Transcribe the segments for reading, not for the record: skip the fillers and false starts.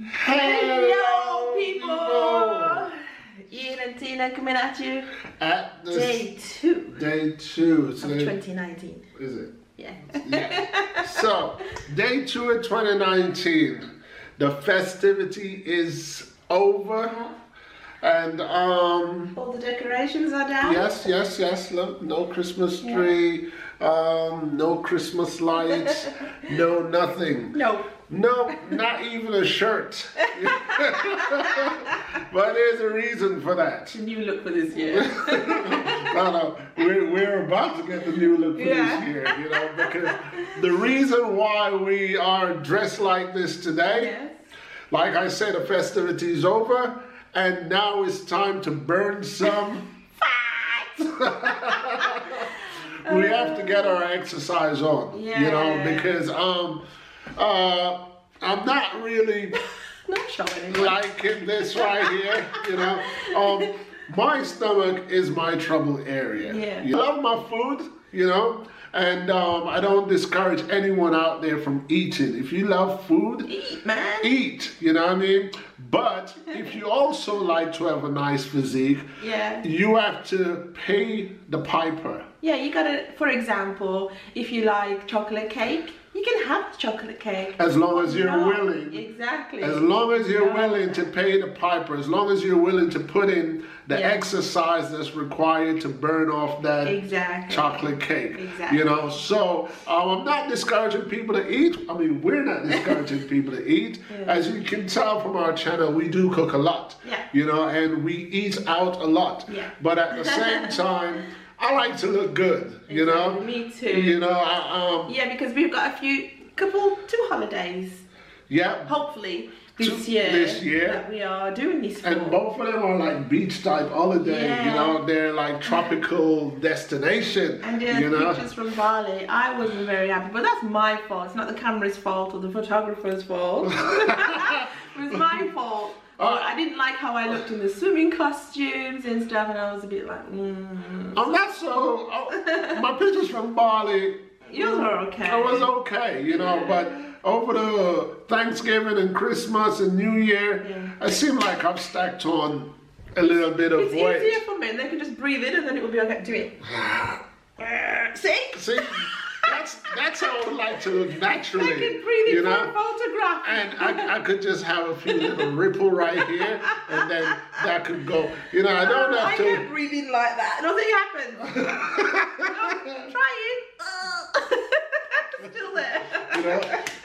Hello, people! Ian and Tina coming at you at this day two. Day two of 2019. Is it? Yeah. Yeah. So, day 2 of 2019. The festivity is over. And all the decorations are down. Yes. Look, no Christmas tree, no Christmas lights, no nothing. No, not even a shirt. But there's a reason for that. It's a new look for this year. No, we're about to get the new look for this year, you know, because the reason why we are dressed like this today, like I said, the festivity is over. And now it's time to burn some fat. We have to get our exercise on, you know, because I'm not really liking this right here, you know. My stomach is my trouble area. I love my food, you know. And I don't discourage anyone out there from eating. If you love food, eat, man. Eat, you know what I mean? But if you also like to have a nice physique, you have to pay the piper. Yeah, you gotta, for example, if you like chocolate cake, you can have chocolate cake. As long as you're willing. Exactly. As long as you're willing to pay the piper, as long as you're willing to put in the exercise that's required to burn off that chocolate cake. You know, so I'm not discouraging people to eat. I mean, we're not discouraging people to eat. As you can tell from our channel, we do cook a lot. You know, and we eat out a lot. But at the same time, I like to look good, you know. Me too. You know, because we've got two holidays. Hopefully this year that we are doing this for. And both of them are like beach type holidays. You know, they're like tropical destination. And you know? Pictures from Bali. I wasn't very happy, but that's my fault. It's not the camera's fault or the photographer's fault. It was my fault. I didn't like how I looked in the swimming costumes and stuff, and I was a bit like, I'm not so. My pictures from Bali. Yours were okay. I was okay, you know, but over the Thanksgiving and Christmas and New Year, I seem like I've stacked on a little bit of weight. It's easier for men. They can just breathe in and then it will be okay. Do it. See? That's how I would like to look naturally. I can breathe in for a photograph. And I could just have a few little ripple right here, and then that could go. You know, I don't have to. I can't breathe in like that. Nothing happens. No, try it. Still there. You know,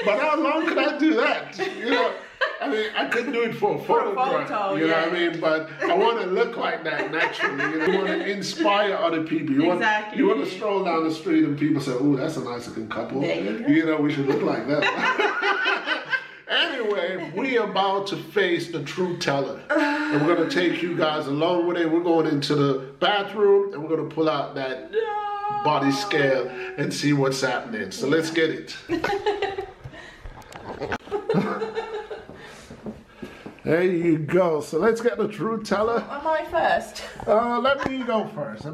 but how long could I do that? You know, I mean, I couldn't do it for a photograph. You know what I mean? But I want to look like that naturally. You know, you want to inspire other people. You want to stroll down the street and people say, "Oh, that's a nice looking couple." There you go. You know, we should look like that. Anyway, we are about to face the truth teller. And we're going to take you guys along with it. We're going into the bathroom and we're going to pull out that body scale and see what's happening. So let's get it. There you go. So let's get the truth teller. Am I first? Let me go first.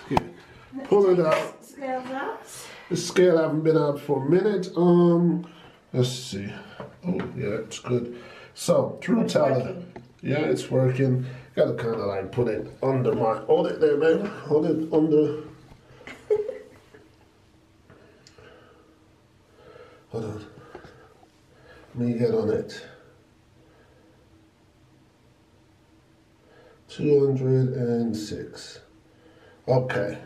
Here. Pull it out. Scales out. The scale hasn't been out for a minute. Let's see. Oh, yeah, it's good. So, truth teller. Yeah, it's working. Gotta kind of like put it under my. Hold it there, man. Hold it under. Hold on. Let me get on it. 206. Okay.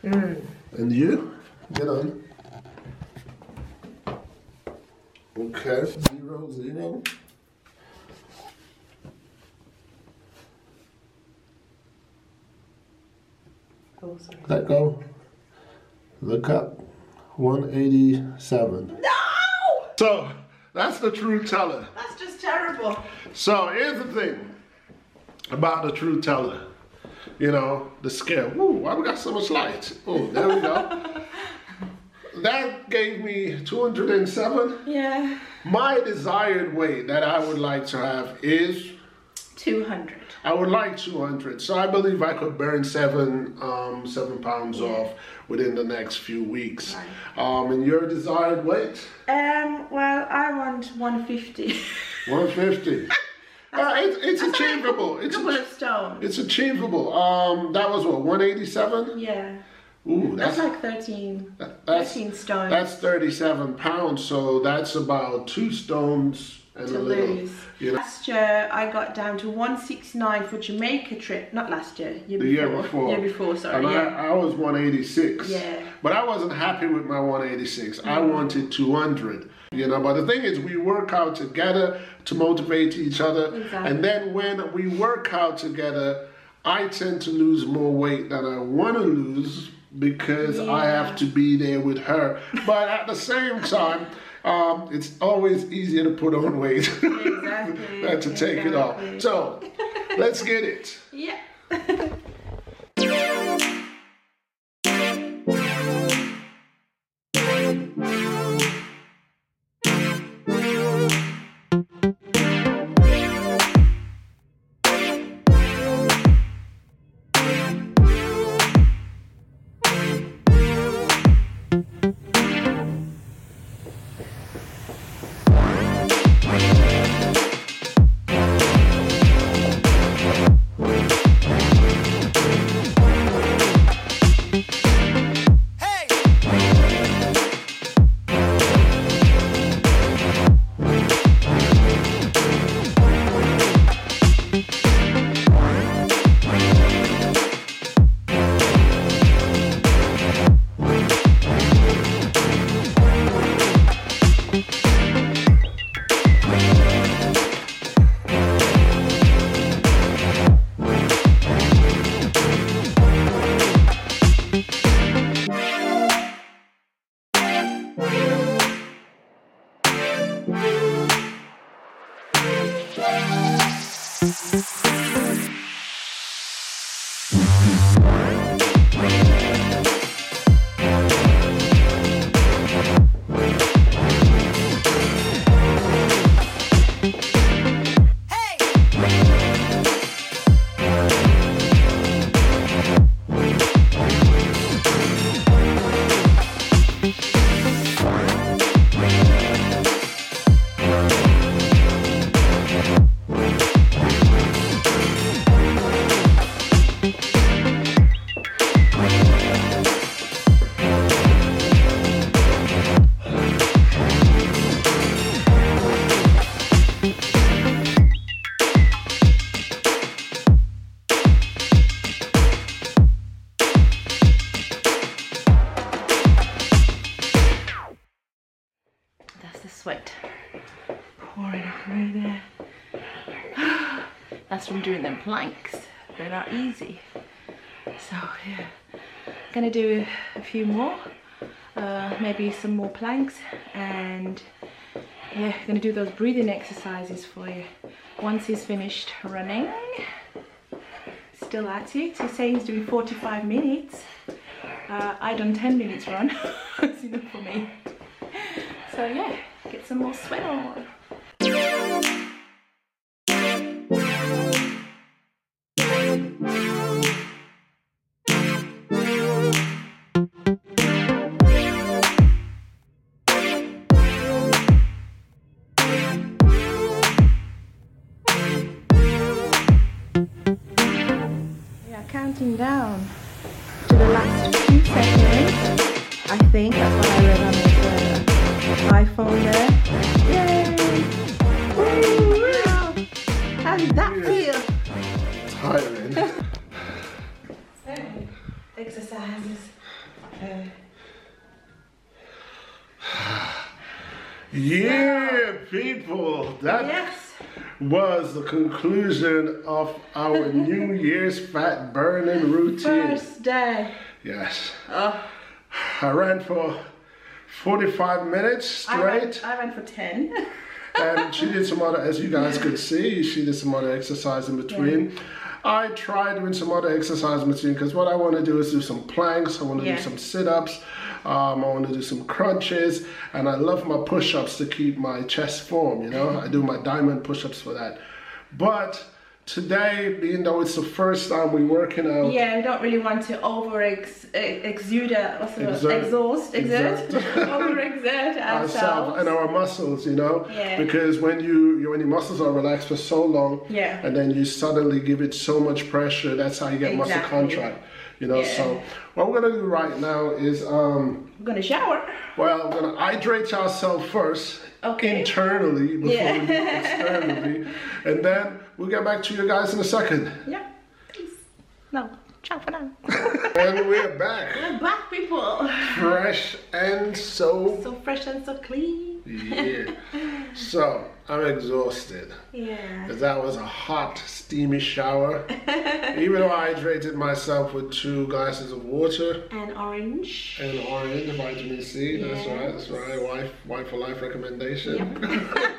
And you? Get on. Okay. 0. Oh, sorry. Let go. Look up. 187. No! So, that's the truth teller. That's just terrible. So, here's the thing about the truth teller. You know, the scale. Ooh, why we got so much light? Oh, there we go. That gave me 207. Yeah. My desired weight that I would like to have is 200. I would like 200. So I believe I could burn 7 pounds off within the next few weeks. Right. And your desired weight? Well, I want 150. 150. It's achievable. It's a couple of stones. It's achievable. That was what, 187? Yeah. Ooh, that's like 13 stones. That's 37 pounds, so that's about 2 stones and a little. Lose. You know. Last year I got down to 169 for Jamaica trip. Not last year, year before. Year before, sorry. And I was 186. Yeah. But I wasn't happy with my 186. I wanted 200. You know, but the thing is, we work out together to motivate each other. Exactly. And then when we work out together, I tend to lose more weight than I want to lose because I have to be there with her. But at the same time, it's always easier to put on weight than to take it off. So, let's get it. Yeah. Sweat pouring through there. That's from doing them planks. They're not easy. So yeah, gonna do a few more, maybe some more planks, and yeah, gonna do those breathing exercises for you. Once he's finished running, still at it. He's saying he's doing 45 minutes. I done 10 minutes run. It's enough for me. So yeah, get some more sweat on. Yeah, counting down to the last few seconds. I think that's what I read on his iPhone there. Yay! Woo! How did that feel? Tiring. Exercises. Yeah, people. That was the conclusion of our New Year's fat burning routine. First day. Yes. Oh. I ran for 45 minutes straight. I ran for 10. And she did some other, as you guys could see, she did some other exercise in between. Yeah. I tried doing some other exercise in between because what I want to do is do some planks, I want to do some sit-ups, I want to do some crunches, and I love my push-ups to keep my chest form, you know. I do my diamond push-ups for that. But today, being though it's the first time we're working out. Yeah, we don't really want to exert ourselves and our muscles, you know. Yeah. Because when your muscles are relaxed for so long, yeah, and then you suddenly give it so much pressure, that's how you get muscle contract. You know, so what we're gonna do right now is we're gonna shower. Well, we're gonna hydrate ourselves first, internally before we do externally, and then we'll get back to you guys in a second. Yeah, peace. No, ciao for now. And we're back. We're back, people. Fresh and so fresh and so clean. Yeah. So I'm exhausted. Yeah. Because that was a hot, steamy shower. Even though I hydrated myself with 2 glasses of water. And orange. Vitamin C. Yes. That's right. Wife for life recommendation. Yep.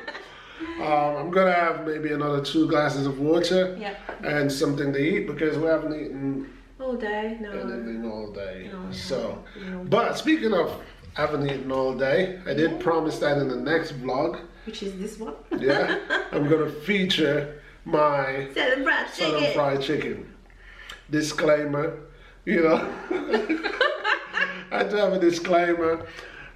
I'm gonna have maybe another 2 glasses of water. Yep. And something to eat because we haven't eaten all day. No. Anything all day. No, so, but speaking of haven't eaten all day, I did promise that in the next vlog. Which is this one. Yeah, I'm gonna feature my Southern fried chicken. Disclaimer, you know, I had to have a disclaimer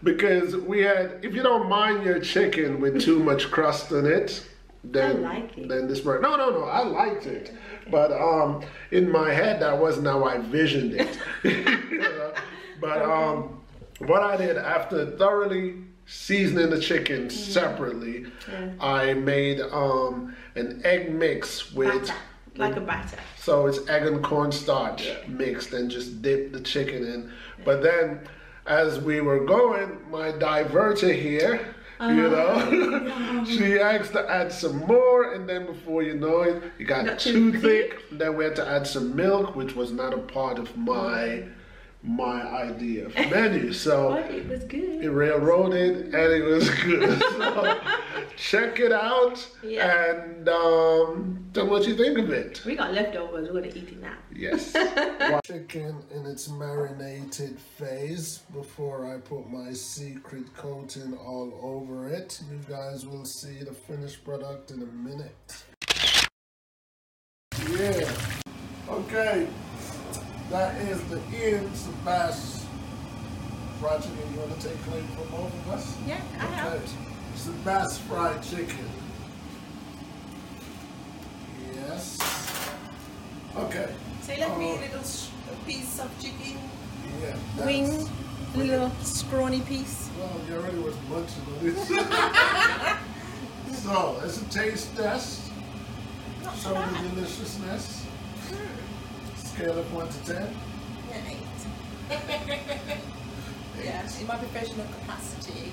because we had, if you don't mind your chicken with too much crust on it, then I like it. Then this part, no, I liked it, but in my head that wasn't how I visioned it. You know? But what I did after thoroughly seasoning the chicken separately, I made an egg mix with batter. Like a batter. So it's egg and cornstarch mixed and just dip the chicken in. But then as we were going, my diverter here, you know, she asked to add some more, and then before you know it, it got too thick. Then we had to add some milk, which was not a part of my idea of menu. So but it was good. It railroaded and it was good. So check it out and tell me what you think of it. We got leftovers, we're gonna eat it now. Yes. Chicken in its marinated phase before I put my secret coating all over it. You guys will see the finished product in a minute. Yeah. Okay. That is the ends of bass fried chicken. You want to take claim for both of us? Yeah, I have. It's the bass fried chicken. Yes. Okay. So you left me a little piece of chicken. Yeah. Wing. A little scrawny piece. Well, you already was munching on it. So, it's a taste test. Show the deliciousness. Scale of 1 to 10? Yeah, 8. Yeah, in my professional capacity,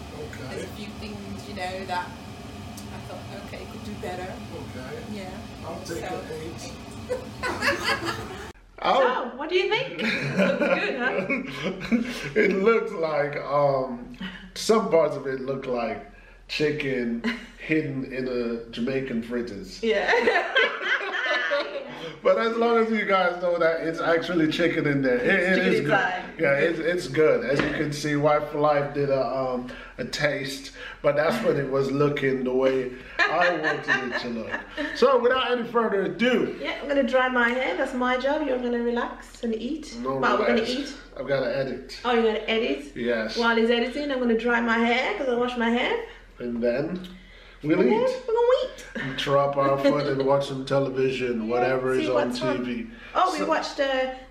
there's a few things, you know, that I thought, okay, could do better. Okay. Yeah. I'll take an 8. So, what do you think? It looks good, huh? It looks like, some parts of it look like chicken hidden in a Jamaican fritters. Yeah. But as long as you guys know that it's actually chicken in there, it is good. Yeah, it's good. As you can see, Wife for Life did a taste, but that's when it was looking the way I wanted it to look. So without any further ado, I'm gonna dry my hair. That's my job. You're gonna relax and eat. No, but we're gonna eat. I've got to edit. Oh, you're gonna edit? Yes. While he's editing, I'm gonna dry my hair because I wash my hair. And then we'll eat. We're gonna eat. And drop our foot and watch some television, whatever is on TV. Oh, we watched,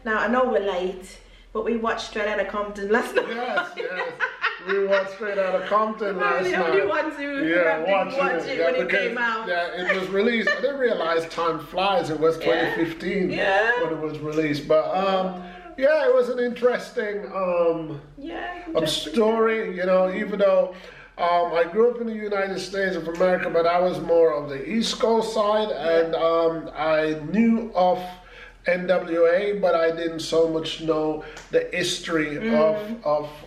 now I know we're late, but we watched Straight Outta Compton last night. Yes. We watched Straight Outta Compton last night. The only ones who watch it when it came out. Yeah, it was released. I didn't realize time flies. It was 2015 when it was released. But yeah, it was an interesting story, you know, even though I grew up in the United States of America, but I was more of the East Coast side, and I knew of NWA, but I didn't so much know the history of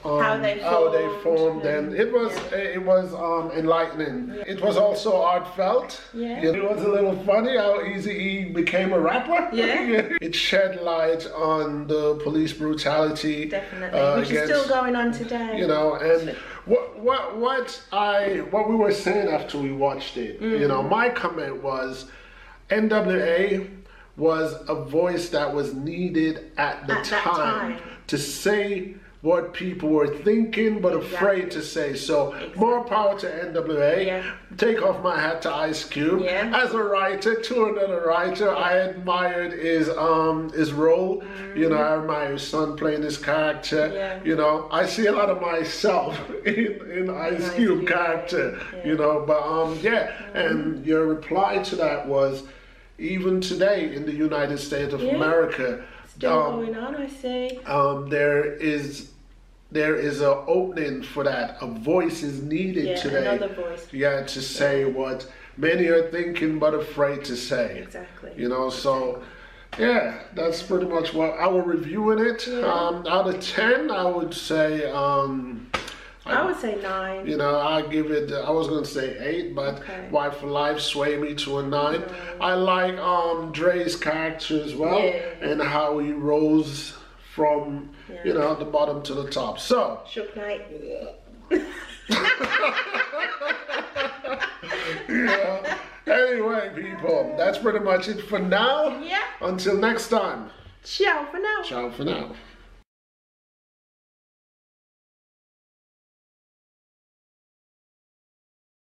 how they formed, and it was enlightening. It was also heartfelt. Yeah. It was a little funny how Eazy-E became a rapper. Yeah. It shed light on the police brutality. Definitely, which is still going on today. You know, and what we were saying after we watched it, you know, my comment was, NWA was a voice that was needed at the time to say what people were thinking but afraid to say. So more power to NWA. Yeah. Take off my hat to Ice Cube. Yeah. As a writer, to another writer, I admired his role. You know, I admire his son playing this character. Yeah. You know, I see a lot of myself in Ice Cube character. Yeah. You know, but and your reply to that was, even today in the United States of America, still going on, I say. There is an opening for that. A voice is needed today. Another voice. Yeah, to say what many are thinking but afraid to say. Exactly. You know, so yeah, that's pretty much what I was reviewing it. Yeah. Out of 10, I would say. I would say 9. You know, I give it. I was gonna say 8, but Why for Life sway me to a 9. I like Dre's character as well, and how he rose from you know, the bottom to the top. So Shook Knight. Yeah. Anyway, people, that's pretty much it for now. Yeah. Until next time. Ciao for now. Ciao for now.